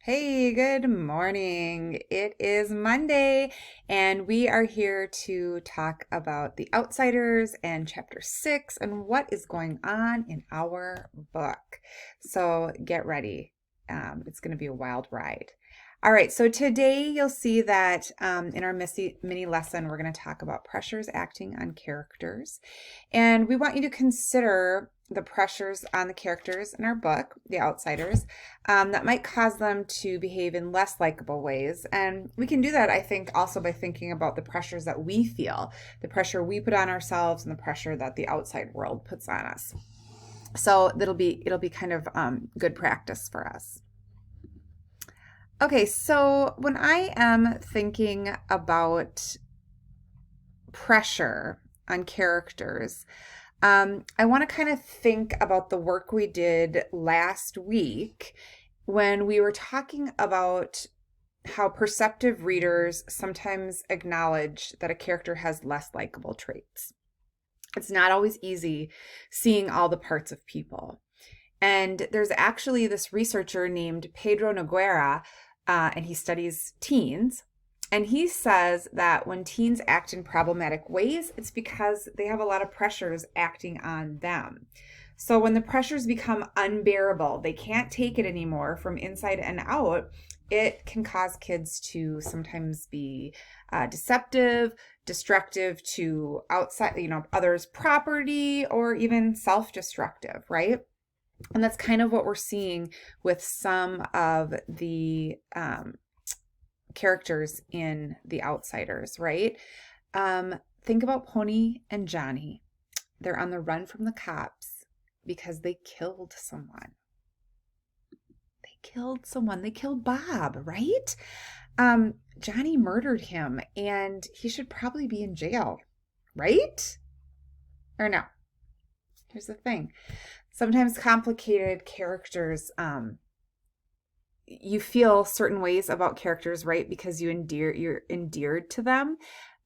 Hey, good morning. It is Monday, and we are here to talk about The Outsiders and Chapter 6 and what is going on in our book. So get ready. It's going to be a wild ride. All right, so today you'll see that in our mini lesson, we're going to talk about pressures acting on characters. And we want you to consider the pressures on the characters in our book, The Outsiders, that might cause them to behave in less likable ways. And we can do that, I think, also by thinking about the pressures that we feel, the pressure we put on ourselves, and the pressure that the outside world puts on us. So it'll be kind of good practice for us. Okay, so when I am thinking about pressure on characters, I want to kind of think about the work we did last week when we were talking about how perceptive readers sometimes acknowledge that a character has less likable traits. It's not always easy seeing all the parts of people. And there's actually this researcher named Pedro Noguera, and he studies teens. And he says that when teens act in problematic ways, it's because they have a lot of pressures acting on them. So when the pressures become unbearable, they can't take it anymore from inside and out, it can cause kids to sometimes be deceptive, destructive to outside, others' property, or even self-destructive, right? And that's kind of what we're seeing with some of the characters in The Outsiders, right? Think about Pony and Johnny. They're on the run from the cops because they killed someone. They killed Bob, right? Johnny murdered him, and he should probably be in jail, right? Or no? Here's the thing. Sometimes complicated characters, you feel certain ways about characters, right? Because you're endeared to them.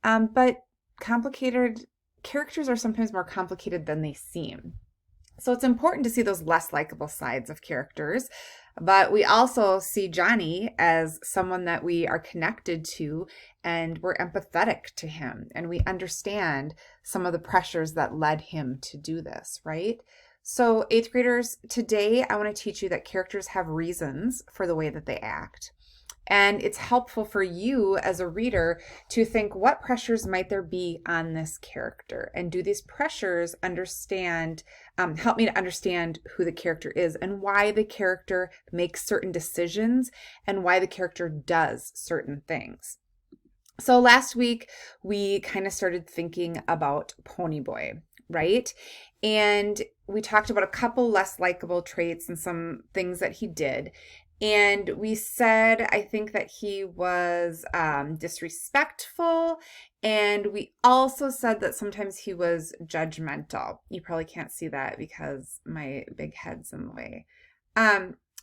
But complicated characters are sometimes more complicated than they seem. So it's important to see those less likable sides of characters. But we also see Johnny as someone that we are connected to, and we're empathetic to him, and we understand some of the pressures that led him to do this, right? So eighth graders, today I want to teach you that characters have reasons for the way that they act. And it's helpful for you as a reader to think, what pressures might there be on this character? And do these pressures help me to understand who the character is and why the character makes certain decisions and why the character does certain things. So last week, we kind of started thinking about Ponyboy, right? And we talked about a couple less likable traits and some things that he did. And we said, I think that he was disrespectful. And we also said that sometimes he was judgmental. You probably can't see that because my big head's in the way.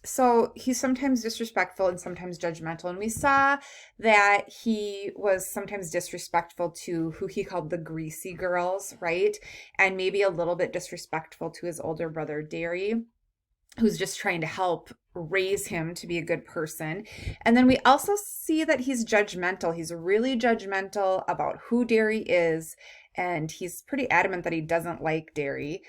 So he's sometimes disrespectful and sometimes judgmental. And we saw that he was sometimes disrespectful to who he called the greasy girls, right? And maybe a little bit disrespectful to his older brother, Derry, who's just trying to help raise him to be a good person. And then we also see that he's judgmental. He's really judgmental about who Derry is, and he's pretty adamant that he doesn't like Derry.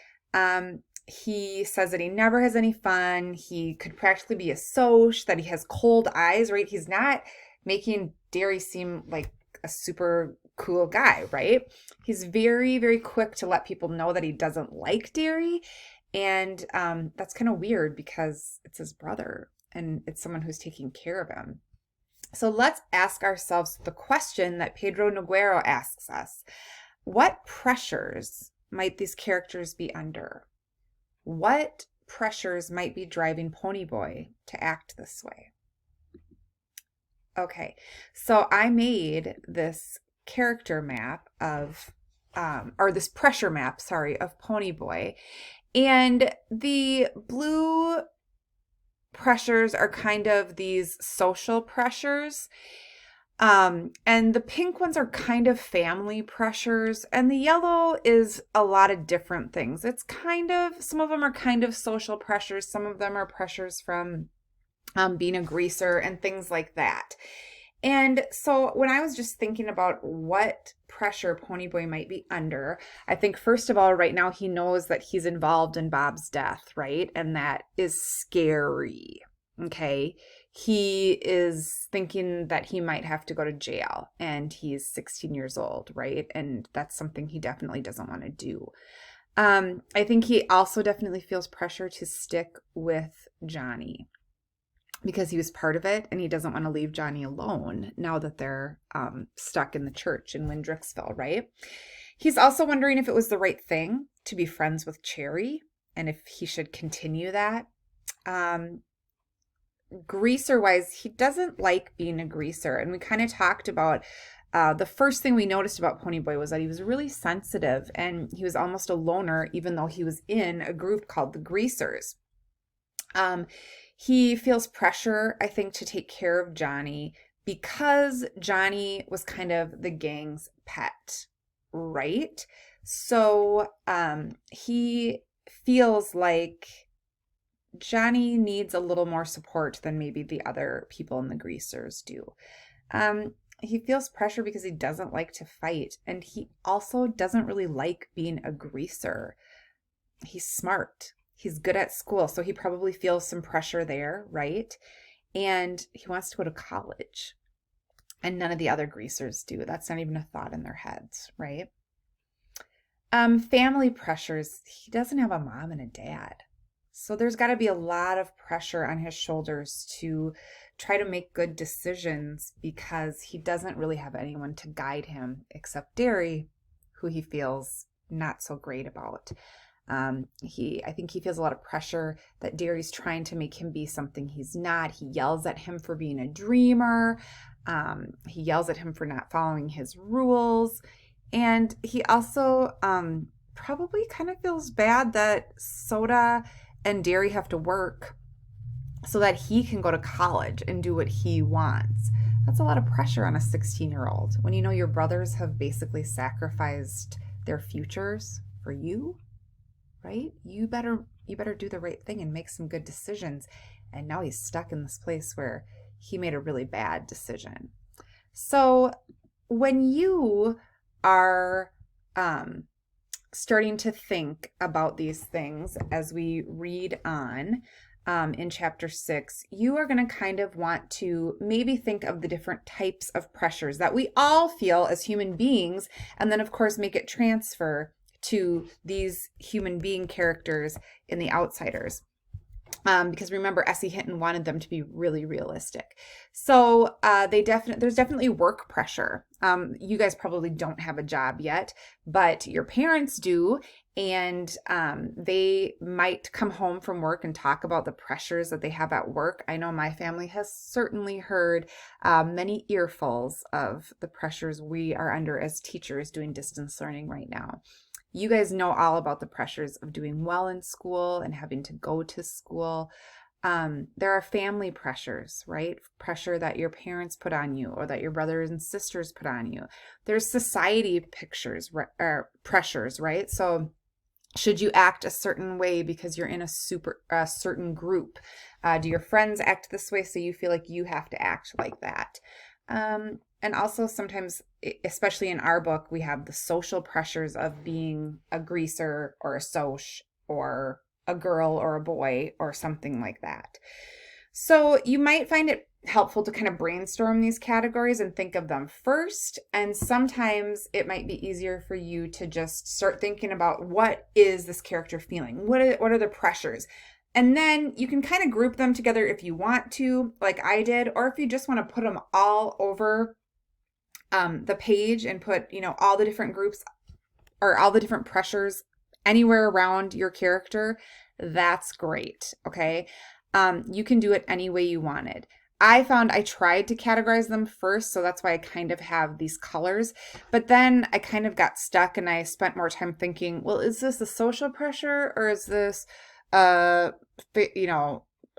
He says that he never has any fun. He could practically be a soc, that he has cold eyes, right? He's not making Derry seem like a super cool guy, right? He's very, very quick to let people know that he doesn't like Derry. And that's kind of weird because it's his brother and it's someone who's taking care of him. So let's ask ourselves the question that Pedro Noguero asks us. What pressures might these characters be under? What pressures might be driving Ponyboy to act this way? Okay, so I made this character map of, or this pressure map, sorry, of Ponyboy. And the blue pressures are kind of these social pressures. And the pink ones are kind of family pressures. And the yellow is a lot of different things. Some of them are kind of social pressures. Some of them are pressures from being a greaser and things like that. And so when I was just thinking about what pressure Ponyboy might be under, I think first of all, right now he knows that he's involved in Bob's death, right? And that is scary. Okay. He is thinking that he might have to go to jail and he's 16 years old, right? And that's something he definitely doesn't want to do. I think he also definitely feels pressure to stick with Johnny because he was part of it and he doesn't want to leave Johnny alone now that they're stuck in the church in Windrixville, right? He's also wondering if it was the right thing to be friends with Cherry and if he should continue that. Greaser-wise, he doesn't like being a greaser. And we kind of talked about the first thing we noticed about Ponyboy was that he was really sensitive and he was almost a loner even though he was in a group called the Greasers. He feels pressure, I think, to take care of Johnny because Johnny was kind of the gang's pet, right? So he feels like Johnny needs a little more support than maybe the other people in the Greasers do. He feels pressure because he doesn't like to fight, and he also doesn't really like being a greaser. He's smart. He's good at school, so he probably feels some pressure there, right? And he wants to go to college. And none of the other greasers do. That's not even a thought in their heads, right? Family pressures. He doesn't have a mom and a dad. So there's got to be a lot of pressure on his shoulders to try to make good decisions because he doesn't really have anyone to guide him except Derry, who he feels not so great about. I think he feels a lot of pressure that Derry's trying to make him be something he's not. He yells at him for being a dreamer. He yells at him for not following his rules. And he also probably kind of feels bad that Soda and Derry have to work so that he can go to college and do what he wants. That's a lot of pressure on a 16-year-old when you know your brothers have basically sacrificed their futures for you. Right? You better do the right thing and make some good decisions. And now he's stuck in this place where he made a really bad decision. So when you are starting to think about these things as we read on in chapter 6, you are going to kind of want to maybe think of the different types of pressures that we all feel as human beings, and then of course make it transfer to these human being characters in The Outsiders. Because remember, S.E. Hinton wanted them to be really realistic. So there's definitely work pressure. You guys probably don't have a job yet, but your parents do, and they might come home from work and talk about the pressures that they have at work. I know my family has certainly heard many earfuls of the pressures we are under as teachers doing distance learning right now. You guys know all about the pressures of doing well in school and having to go to school. There are family pressures, right? Pressure that your parents put on you or that your brothers and sisters put on you. There's society pressures, right? So should you act a certain way because you're in a certain group? Do your friends act this way so you feel like you have to act like that? And also sometimes, especially in our book, we have the social pressures of being a greaser or a soc or a girl or a boy or something like that. So you might find it helpful to kind of brainstorm these categories and think of them first. And sometimes it might be easier for you to just start thinking about what is this character feeling? What are the pressures? And then you can kind of group them together if you want to, like I did, or if you just want to put them all over the page and put, all the different groups or all the different pressures anywhere around your character, that's great. Okay. You can do it any way you wanted. I tried to categorize them first, so that's why I kind of have these colors. But then I kind of got stuck and I spent more time thinking, well, is this a social pressure or is this,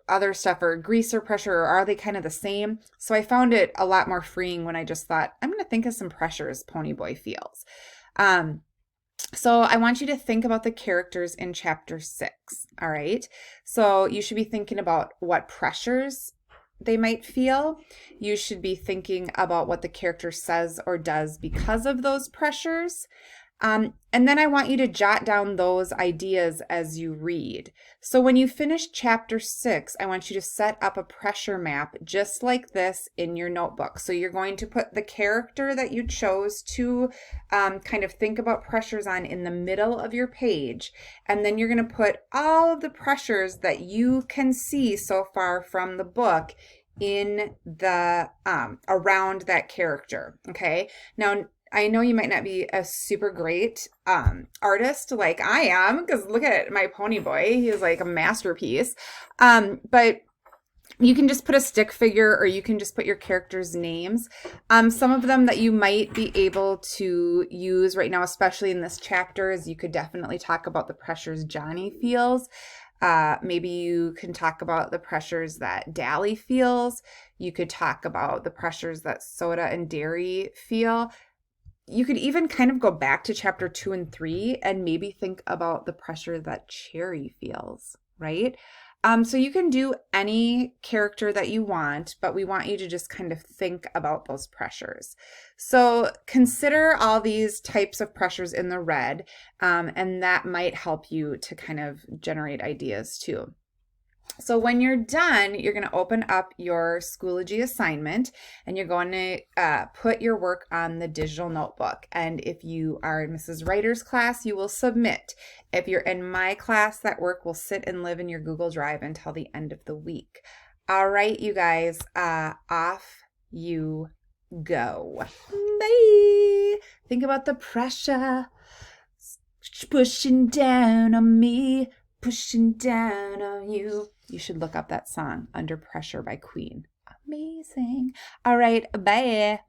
other stuff or greaser pressure, or are they kind of the same? So I found it a lot more freeing when I just thought, I'm going to think of some pressures Ponyboy feels. So I want you to think about the characters in chapter 6. All right. So you should be thinking about what pressures they might feel. You should be thinking about what the character says or does because of those pressures. And then I want you to jot down those ideas as you read. So when you finish chapter 6, I want you to set up a pressure map just like this in your notebook. So you're going to put the character that you chose to kind of think about pressures on in the middle of your page. And then you're going to put all of the pressures that you can see so far from the book in the around that character. Okay. Now, I know you might not be a super great artist like I am, because look at my Ponyboy. He's like a masterpiece. But you can just put a stick figure, or you can just put your characters' names. Some of them that you might be able to use right now, especially in this chapter, is you could definitely talk about the pressures Johnny feels. Maybe you can talk about the pressures that Dally feels. You could talk about the pressures that Soda and Derry feel. You could even kind of go back to chapter 2 and 3 and maybe think about the pressure that Cherry feels, right? So you can do any character that you want, but we want you to just kind of think about those pressures. So consider all these types of pressures in the red, and that might help you to kind of generate ideas too. So when you're done, you're going to open up your Schoology assignment, and you're going to put your work on the digital notebook. And if you are in Mrs. Writer's class, you will submit. If you're in my class, that work will sit and live in your Google Drive until the end of the week. All right, you guys, off you go. Bye. Think about the pressure pushing down on me, pushing down on you. You should look up that song, Under Pressure by Queen. Amazing. All right, bye.